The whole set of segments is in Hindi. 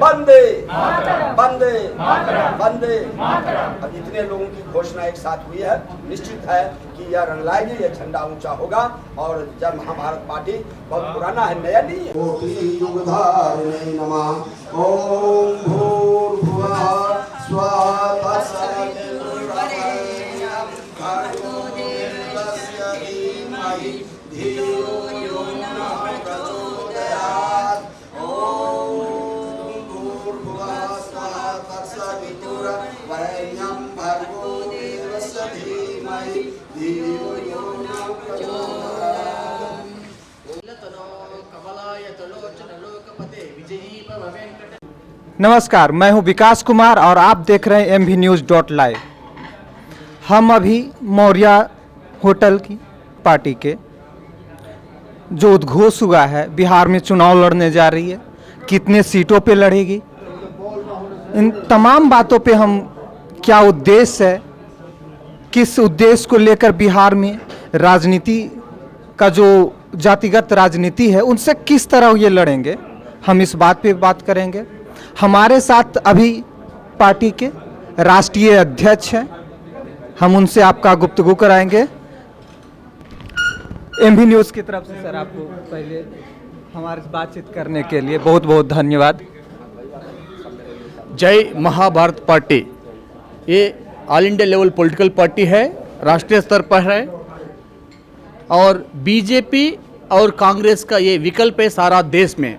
वंदे वंदे वंदे। अब इतने लोगों की घोषणा एक साथ हुई है, निश्चित है कि यह रंग लाएगी, यह झंडा ऊंचा होगा। और जब महाभारत पार्टी बहुत पुराना है, नया नहीं है। कोटि युगधारिणे नमः। ओम भूर्भुवः स्वः तत्सवितुर्वरेण्यं भर्गो देवस्य धीमहि धियो यो न प्रचोदयात्। ओम भूर्भुवः स्वः तत्सवितुर्वरेण्यं भर्गो देवस्य धीमहि धियो यो न प्रचोदयात्। नमस्कार, मैं हूं विकास कुमार और आप देख रहे हैं MVNews.live। हम अभी मौर्या होटल की पार्टी के जो उद्घोष हुआ है, बिहार में चुनाव लड़ने जा रही है, कितने सीटों पे लड़ेगी, इन तमाम बातों पे हम क्या उद्देश्य है, किस उद्देश्य को लेकर बिहार में राजनीति का जो जातिगत राजनीति है उनसे किस तरह ये लड़ेंगे, हम इस बात पे बात करेंगे। हमारे साथ अभी पार्टी के राष्ट्रीय अध्यक्ष हैं, हम उनसे आपका गुफ्तगू कराएंगे। MV न्यूज़ की तरफ से सर आपको पहले हमारे बातचीत करने के लिए बहुत बहुत धन्यवाद। जय महाभारत पार्टी ये all India level political party है, राष्ट्रीय स्तर पर है और बीजेपी और कांग्रेस का ये विकल्प है सारा देश में।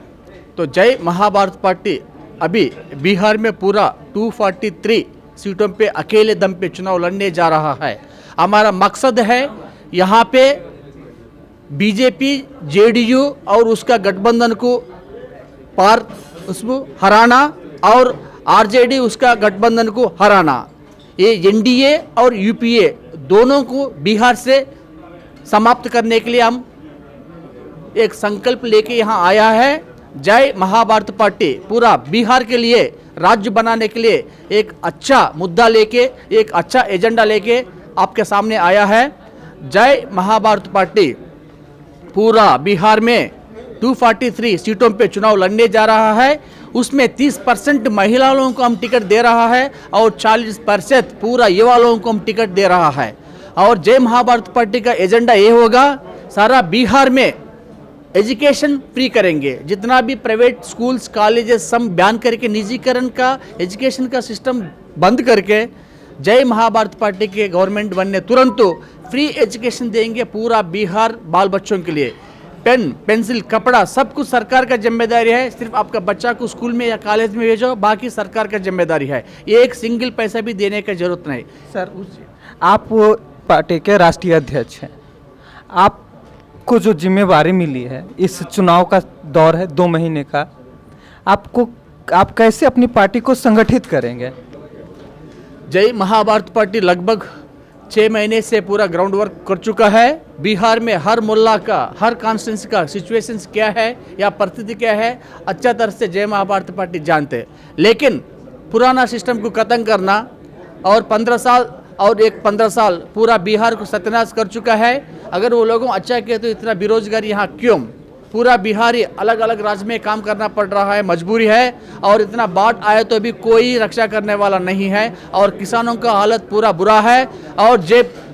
तो जय महाभारत पार्टी अभी बिहार में पूरा 243 सीटों पे अकेले दम पे चुनाव लड़ने जा रहा है। हमारा मकसद है यहाँ पे बीजेपी, जेडीयू और उसका गठबंधन को पार उसको हराना और आरजेडी उसका गठबंधन को हराना। ये एनडीए और यूपीए दोनों को बिहार से समाप्त करने के लिए हम एक संकल्प लेके यहाँ आया है। जय महाभारत पार्टी पूरा बिहार के लिए, राज्य बनाने के लिए एक अच्छा मुद्दा लेके, एक अच्छा एजेंडा लेके आपके सामने आया है। जय महाभारत पार्टी पूरा बिहार में 243 सीटों पे चुनाव लड़ने जा रहा है। उसमें 30% महिला लोगों को हम टिकट दे रहा है और 40% पूरा युवा लोगों को हम टिकट दे रहा है। और जय महाभारत पार्टी का एजेंडा ये होगा, सारा बिहार में एजुकेशन फ्री करेंगे। जितना भी प्राइवेट स्कूल्स, कॉलेजेस सब बैन करके निजीकरण का एजुकेशन का सिस्टम बंद करके जय महाभारत पार्टी के गवर्नमेंट बनने तुरंत तो फ्री एजुकेशन देंगे पूरा बिहार बाल बच्चों के लिए। पेन, पेंसिल, कपड़ा सब कुछ सरकार का जिम्मेदारी है। सिर्फ आपका बच्चा को स्कूल में या कॉलेज में भेजो, बाकी सरकार का जिम्मेदारी है। ये एक सिंगल पैसा भी देने की जरूरत नहीं। सर आप पार्टी के राष्ट्रीय अध्यक्ष हैं, आपको जो जिम्मेवारी मिली है, इस चुनाव का दौर है 2 महीने का, आप कैसे अपनी पार्टी को संगठित करेंगे? जय महाभारत पार्टी लगभग 6 महीने से पूरा ग्राउंड वर्क कर चुका है। बिहार में हर मोहल्ला का, हर कॉन्स्टिट्यूंसी का सिचुएशंस क्या है या परिस्थिति क्या है, अच्छा तरह से जय महाभारत पार्टी जानते हैं। लेकिन पुराना सिस्टम को खत्म करना और 15 साल और एक 15 साल पूरा बिहार को सत्यानाश कर चुका है। अगर वो लोगों अच्छा किया तो इतना बेरोजगारी यहाँ क्यों? पूरा बिहारी अलग अलग राज्य में काम करना पड़ रहा है, मजबूरी है। और इतना बाढ़ आए तो भी कोई रक्षा करने वाला नहीं है और किसानों का हालत पूरा बुरा है। और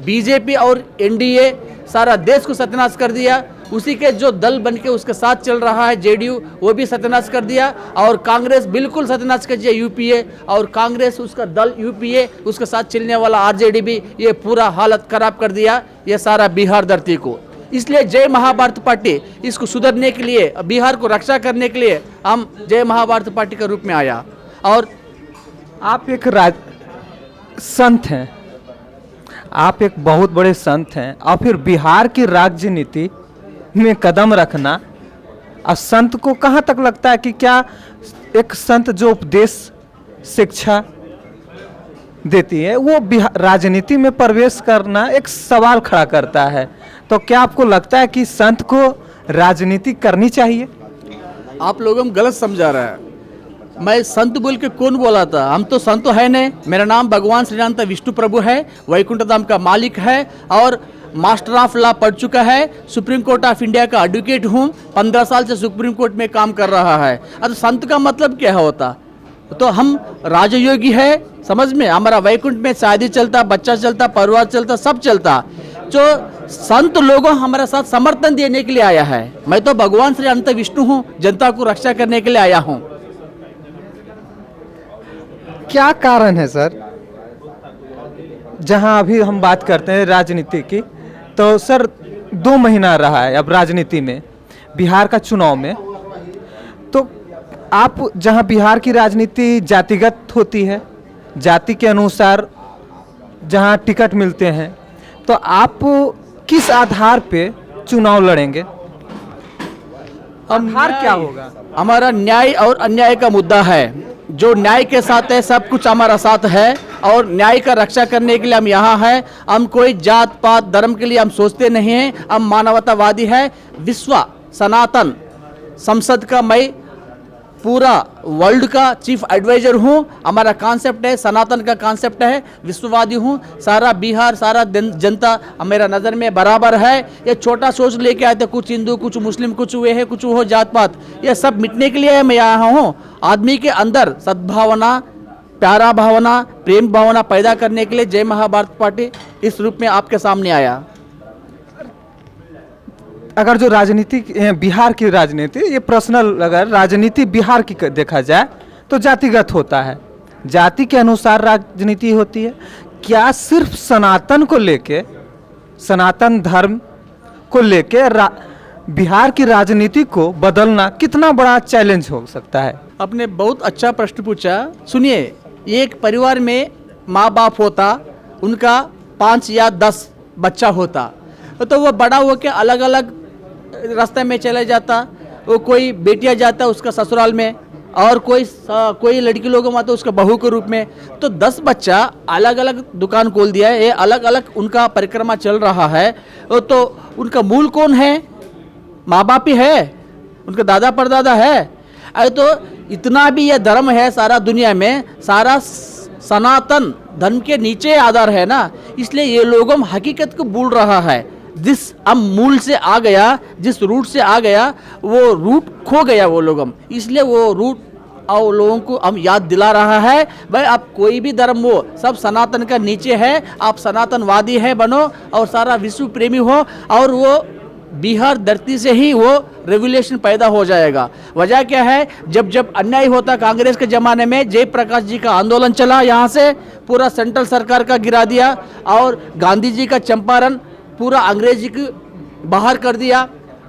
बीजेपी और एनडीए सारा देश को सत्यानाश कर दिया। उसी के जो दल बनके उसके साथ चल रहा है जेडीयू, वो भी सत्यानाश कर दिया। और कांग्रेस बिल्कुल सत्यानाश कर दिया यूपीए, और कांग्रेस उसका दल यूपीए, उसके साथ चलने वाला आरजेडी भी, ये पूरा हालत खराब कर दिया ये सारा बिहार धरती को। इसलिए जय महाभारत पार्टी इसको सुधरने के लिए, बिहार को रक्षा करने के लिए हम जय महाभारत पार्टी के रूप में आया। और आप एक संत हैं, आप एक बहुत बड़े संत हैं, और फिर बिहार की राजनीति में कदम रखना, और संत को कहाँ तक लगता है कि क्या एक संत जो उपदेश शिक्षा देती है वो राजनीति में प्रवेश करना एक सवाल खड़ा करता है। तो क्या आपको लगता है कि संत को राजनीति करनी चाहिए? आप लोग हम गलत समझा रहे हैं। मैं संत बोल के कौन बोला था? हम तो संत है नहीं। मेरा नाम भगवान श्रीनाथ विष्णु प्रभु है, वैकुंठ धाम का मालिक है और मास्टर ऑफ लॉ पढ़ चुका है। सुप्रीम कोर्ट ऑफ इंडिया का एडवोकेट हूँ, 15 साल से सुप्रीम कोर्ट में काम कर रहा है। अब संत का मतलब क्या होता? तो हम राजयोगी है, समझ में, हमारा वैकुंठ में शादी चलता, बच्चा चलता, परिवार चलता, सब चलता। जो संत लोगों हमारे साथ समर्थन देने के लिए आया है। मैं तो भगवान श्री अनंत विष्णु हूँ, जनता को रक्षा करने के लिए आया हूँ। क्या कारण है सर? जहां अभी हम बात करते हैं राजनीति की, तो सर 2 महीना रहा है अब राजनीति में, बिहार का चुनाव में। तो आप जहां बिहार की राजनीति जातिगत होती है, जाति के अनुसार जहां टिकट मिलते हैं, तो आप किस आधार पे चुनाव लड़ेंगे? आधार क्या होगा? हमारा न्याय और अन्याय का मुद्दा है। जो न्याय के साथ है सब कुछ हमारा साथ है, और न्याय का रक्षा करने के लिए हम यहाँ हैं। हम कोई जात पात धर्म के लिए हम सोचते नहीं हैं, हम मानवतावादी है। विश्व सनातन संसद का मैं पूरा वर्ल्ड का चीफ एडवाइजर हूँ। हमारा कॉन्सेप्ट है, सनातन का कॉन्सेप्ट है, विश्ववादी हूँ। सारा बिहार, सारा जनता मेरा नज़र में बराबर है। ये छोटा सोच लेके आते, कुछ हिंदू, कुछ मुस्लिम, कुछ वे है, कुछ वो जात पात, ये सब मिटने के लिए मैं यहाँ हूँ। आदमी के अंदर सद्भावना, प्यारा भावना, प्रेम भावना पैदा करने के लिए जय महाभारत पार्टी इस रूप में आपके सामने आया। अगर जो राजनीति, बिहार की राजनीति, ये पर्सनल, अगर राजनीति बिहार की देखा जाए तो जातिगत होता है, जाति के अनुसार राजनीति होती है। क्या सिर्फ सनातन को लेके, सनातन धर्म को लेके बिहार की राजनीति को बदलना कितना बड़ा चैलेंज हो सकता है? आपने बहुत अच्छा प्रश्न पूछा। सुनिए, एक परिवार में माँ बाप होता, उनका 5 या 10 बच्चा होता, तो वो बड़ा होकर अलग अलग रास्ते में चले जाता। वो कोई बेटियां जाता उसका ससुराल में, और कोई लड़की लोगों में तो उसका बहू के रूप में। तो 10 बच्चा अलग अलग दुकान खोल दिया है, ये अलग अलग उनका परिक्रमा चल रहा है। तो उनका मूल कौन है? माँ बाप ही है, उनका दादा परदादा है। अरे तो इतना भी ये धर्म है सारा दुनिया में, सारा सनातन धर्म के नीचे आधार है ना, इसलिए ये लोगों हकीकत को भूल रहा है। जिस हम मूल से आ गया, जिस रूट से आ गया, वो रूट खो गया वो लोगों, इसलिए वो रूट और लोगों को हम याद दिला रहा है। भाई आप कोई भी धर्म हो, सब सनातन का नीचे है, आप सनातनवादी है बनो और सारा विश्व प्रेमी हो, और वो बिहार धरती से ही वो रेवोल्यूशन पैदा हो जाएगा। वजह क्या है? जब जब अन्याय होता कांग्रेस के ज़माने में, जयप्रकाश जी का आंदोलन चला, यहाँ से पूरा सेंट्रल सरकार का गिरा दिया, और गांधी जी का चंपारण पूरा अंग्रेजी को बाहर कर दिया।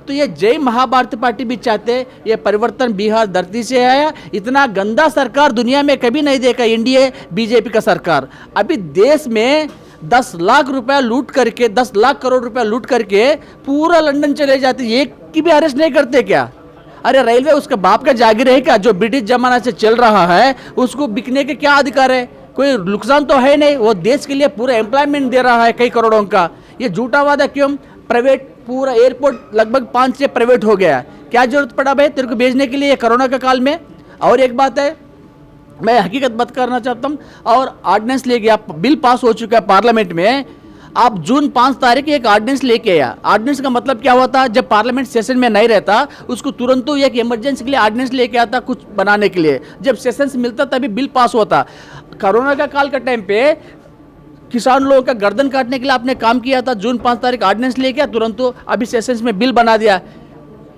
तो ये जय महाभारत पार्टी भी चाहते, ये परिवर्तन बिहार धरती से आया। इतना गंदा सरकार दुनिया में कभी नहीं देखा एनडीए बीजेपी का सरकार। अभी देश में 10 लाख रुपया लूट करके, 10 लाख करोड़ रुपया लूट करके पूरा लंदन चले जाते, एक की भी अरेस्ट नहीं करते क्या? अरे रेलवे उसका बाप का जागीर है क्या? जो ब्रिटिश जमाना से चल रहा है, उसको बिकने के क्या अधिकार है? कोई नुकसान तो है नहीं, वो देश के लिए पूरा एम्प्लॉयमेंट दे रहा है कई करोड़ों का। ये झूठा वादा क्यों? प्राइवेट पूरा एयरपोर्ट लगभग 5-6 प्राइवेट हो गया, क्या जरूरत पड़ा भाई तेरे को भेजने के लिए कोरोना का काल में? और एक बात है, मैं हकीकत बात करना चाहता हूँ, और ऑर्डिनेंस ले गया, बिल पास हो चुका है पार्लियामेंट में। आप जून 5 तारीख एक ऑर्डिनेंस लेके आया। ऑर्डिनेंस का मतलब क्या होता? जब पार्लियामेंट सेशन में नहीं रहता, उसको तुरंत एक इमरजेंसी के लिए ऑर्डिनेंस लेके आता कुछ बनाने के लिए। जब सेशन मिलता तभी बिल पास होता। कोरोना का काल का टाइम पे किसान लोगों का गर्दन काटने के लिए आपने काम किया था। जून 5 तारीख ऑर्डिनेंस लेके आया, तुरंत अभी सेशंस में बिल बना दिया।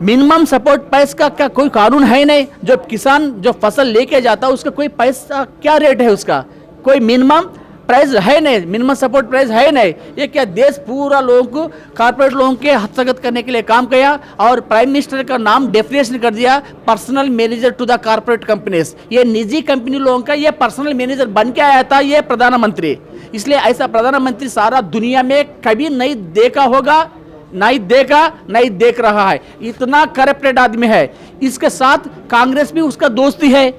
मिनिमम सपोर्ट प्राइस का क्या कोई कानून है ही नहीं? जो किसान जो फसल लेके जाता है उसका कोई पैसा क्या रेट है? उसका कोई मिनिमम प्राइस है नहीं, मिनिमम सपोर्ट प्राइस है नहीं। ये क्या देश पूरा लोगों को, कॉर्पोरेट लोगों के हस्तगत करने के लिए काम किया, और प्राइम मिनिस्टर का नाम डेफिनेशन कर दिया personal manager to the corporate companies. ये निजी कंपनी लोगों का ये पर्सनल मैनेजर बन के आया था ये प्रधानमंत्री। इसलिए ऐसा प्रधानमंत्री सारा दुनिया में कभी नहीं देखा होगा, नहीं देखा, नहीं देख रहा है। इतना करप्टेड आदमी है। इसके साथ कांग्रेस भी उसका दोस्ती है,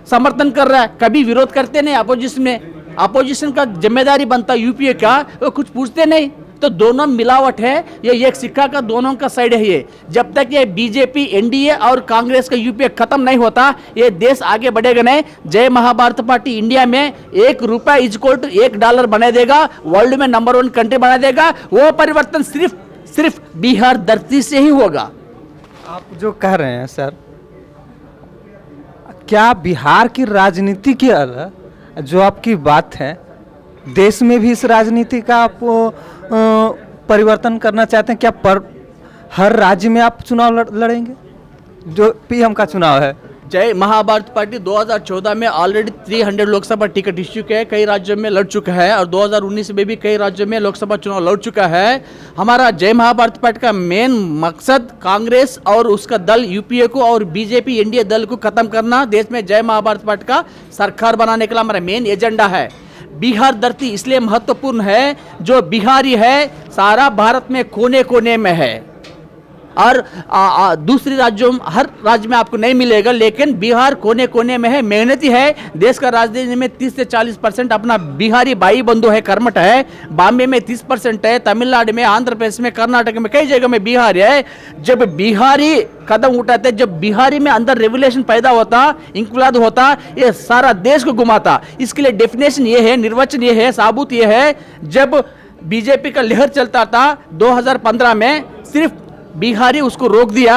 समर्थन कर रहा है, कभी विरोध करते नहीं। अपोजिशन में, अपोजिशन का जिम्मेदारी बनता यूपीए का, वो कुछ पूछते नहीं। तो दोनों मिलावट है, ये एक सिक्का का दोनों का साइड है। ये जब तक ये बीजेपी, एनडीए और कांग्रेस का यूपीए खत्म नहीं होता, ये देश आगे बढ़ेगा नहीं। जय महाभारत पार्टी इंडिया में ₹1 इक्वल टू $1 बना देगा, वर्ल्ड में नंबर 1 कंट्री बना देगा। वो परिवर्तन सिर्फ बिहार धरती से ही होगा। आप जो कह रहे हैं सर, क्या बिहार की राजनीति के अलग जो आपकी बात है, देश में भी इस राजनीति का आप परिवर्तन करना चाहते हैं क्या? पर हर राज्य में आप चुनाव लड़ेंगे जो पीएम का चुनाव है? जय महाभारत पार्टी 2014 में ऑलरेडी 300 लोकसभा टिकट इश्यू किया है, कई राज्यों में लड़ चुका है और 2019 में भी कई राज्यों में लोकसभा चुनाव लड़ चुका है। हमारा जय महाभारत पार्टी का मेन मकसद कांग्रेस और उसका दल यूपीए को और बीजेपी एनडीए दल को खत्म करना, देश में जय महाभारत पार्टी का सरकार बनाने के लिए हमारा मेन एजेंडा है। बिहार धरती इसलिए महत्वपूर्ण है, जो बिहारी है सारा भारत में कोने कोने में है और दूसरी राज्यों में हर राज्य में आपको नहीं मिलेगा, लेकिन बिहार कोने कोने में है, मेहनती है। देश का राजधानी में 30 से 40% अपना बिहारी भाई बंधु है, कर्मठ है। बॉम्बे में 30% है, तमिलनाडु में, आंध्र प्रदेश में, कर्नाटक में, कई जगह में बिहारी है। जब बिहारी कदम उठाते, जब बिहारी में अंदर रेवोल्यूशन पैदा होता, इंकलाब होता, ये सारा देश को घुमाता। इसके लिए डेफिनेशन ये है, निर्वचन ये है, साबुत ये है। जब बीजेपी का लहर चलता था 2015 में, सिर्फ बिहारी उसको रोक दिया,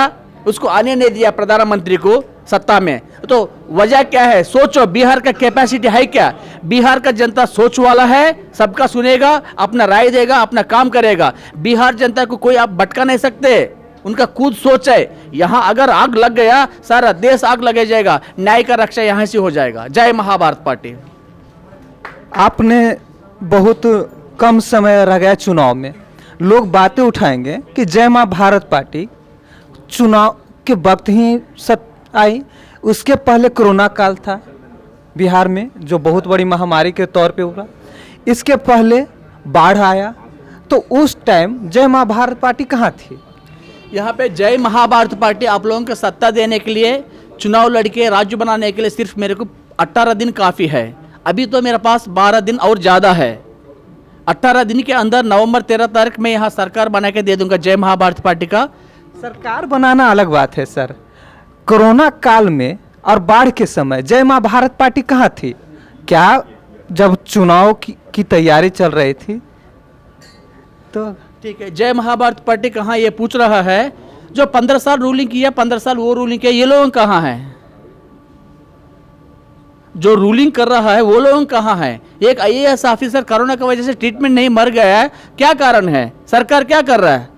उसको आने नहीं दिया प्रधानमंत्री को सत्ता में। तो वजह क्या है? सोचो, बिहार का कैपेसिटी है क्या? बिहार का जनता सोच वाला है, सबका सुनेगा, अपना राय देगा, अपना काम करेगा। बिहार जनता को कोई आप भटका नहीं सकते, उनका खुद सोच है। यहाँ अगर आग लग गया, सारा देश आग लगे जाएगा, न्याय का रक्षा यहाँ से हो जाएगा। जय महाभारत पार्टी। आपने बहुत कम समय रह गया चुनाव में, लोग बातें उठाएंगे कि जय मां भारत पार्टी चुनाव के वक्त ही आई, उसके पहले कोरोना काल था बिहार में जो बहुत बड़ी महामारी के तौर पे हुआ, इसके पहले बाढ़ आया, तो उस टाइम जय मां भारत पार्टी कहाँ थी? यहाँ पे जय महाभारत पार्टी आप लोगों को सत्ता देने के लिए, चुनाव लड़के राज्य बनाने के लिए सिर्फ मेरे को 18 दिन काफ़ी है। अभी तो मेरे पास 12 दिन और ज़्यादा है। 18 दिन के अंदर नवंबर 13 तारीख में यहाँ सरकार बना के दे दूंगा जय महाभारत पार्टी का। सरकार बनाना अलग बात है सर, कोरोना काल में और बाढ़ के समय जय मां भारत पार्टी कहाँ थी? क्या जब चुनाव की तैयारी चल रही थी तो? ठीक है, जय महाभारत पार्टी कहाँ ये पूछ रहा है। जो 15 साल रूलिंग किया, 15 साल वो रूलिंग किया, ये लोग कहाँ हैं? जो रूलिंग कर रहा है वो लोग कहाँ हैं? एक आईएएस ऑफिसर कोरोना की वजह से ट्रीटमेंट नहीं मर गया है, क्या कारण है? सरकार क्या कर रहा है?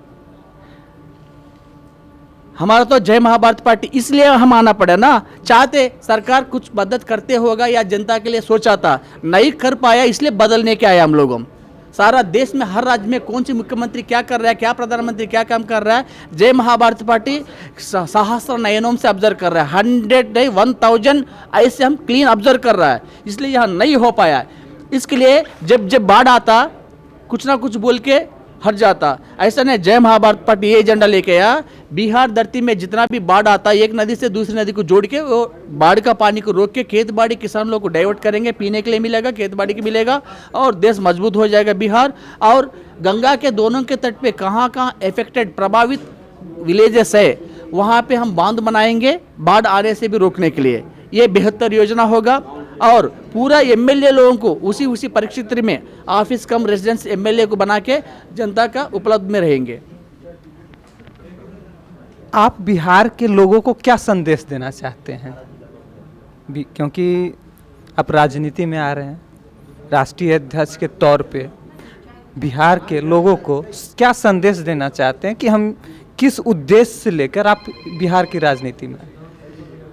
हमारा तो जय महाभारत पार्टी इसलिए हम आना पड़ा ना, चाहते सरकार कुछ मदद करते होगा या जनता के लिए सोचा था, नहीं कर पाया, इसलिए बदलने के आए हम लोग। सारा देश में हर राज्य में कौन सी मुख्यमंत्री क्या कर रहा है, क्या प्रधानमंत्री क्या काम कर रहा है, जय महाभारत पार्टी सहस्त्र नयनों से ऑब्जर्व कर रहा है। 100 नहीं 1000 ऐसे हम क्लीन ऑब्जर्व कर रहा है, इसलिए यहाँ नहीं हो पाया। इसके लिए जब जब बाढ़ आता कुछ ना कुछ बोल के हट जाता, ऐसा नहीं। जय महाभारत पार्टी ये एजेंडा लेके आया, बिहार धरती में जितना भी बाढ़ आता है एक नदी से दूसरी नदी को जोड़ के वो बाढ़ का पानी को रोक के खेत बाड़ी किसान लोग को डाइवर्ट करेंगे, पीने के लिए मिलेगा, खेत बाड़ी के मिलेगा और देश मजबूत हो जाएगा बिहार। और गंगा के दोनों के तट पे कहाँ कहाँ इफेक्टेड प्रभावित विलेजेस है वहाँ पे हम बांध बनाएंगे बाढ़ आने से भी रोकने के लिए। ये बेहतर योजना होगा और पूरा एमएलए लोगों को उसी परिक्षेत्र में ऑफिस कम रेजिडेंस एमएलए को बना के जनता का उपलब्ध में रहेंगे। आप बिहार के लोगों को क्या संदेश देना चाहते हैं? क्योंकि आप राजनीति में आ रहे हैं, राष्ट्रीय अध्यक्ष के तौर पे बिहार के लोगों को क्या संदेश देना चाहते हैं कि हम किस उद्देश्य से लेकर आप बिहार की राजनीति में?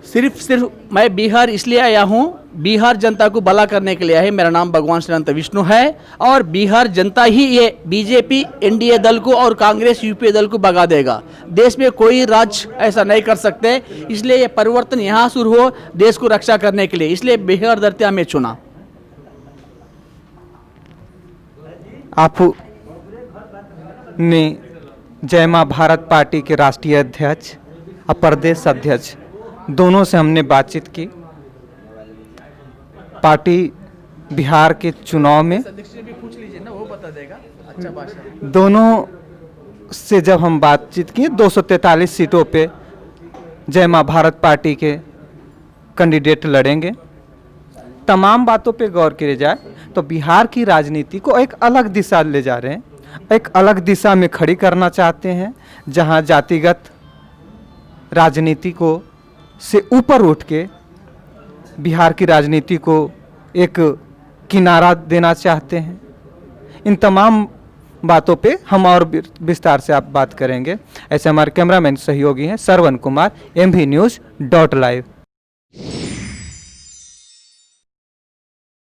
सिर्फ मैं बिहार इसलिए आया हूँ, बिहार जनता को भला करने के लिए आया है। मेरा नाम भगवान श्री अनंत विष्णु है और बिहार जनता ही ये बीजेपी एनडीए दल को और कांग्रेस यूपीए दल को भगा देगा। देश में कोई राज्य ऐसा नहीं कर सकते, इसलिए ये परिवर्तन यहाँ शुरू हो देश को रक्षा करने के लिए, इसलिए बिहार धरती हमें चुना। आप ने जय मां भारत पार्टी के राष्ट्रीय अध्यक्ष और प्रदेश अध्यक्ष दोनों से हमने बातचीत की। पार्टी बिहार के चुनाव में पूछ लीजिए ना, वो बता देगा। अच्छा भाषा। दोनों से जब हम बातचीत की 243 सीटों पे जय मां भारत पार्टी के कैंडिडेट लड़ेंगे। तमाम बातों पे गौर किया जाए तो बिहार की राजनीति को एक अलग दिशा ले जा रहे हैं, एक अलग दिशा में खड़ी करना चाहते हैं, जहां जातिगत राजनीति को से ऊपर उठ के बिहार की राजनीति को एक किनारा देना चाहते हैं। इन तमाम बातों पे हम और विस्तार से आप बात करेंगे। ऐसे हमारे कैमरामैन सहयोगी हैं सरवन कुमार, MV News.live।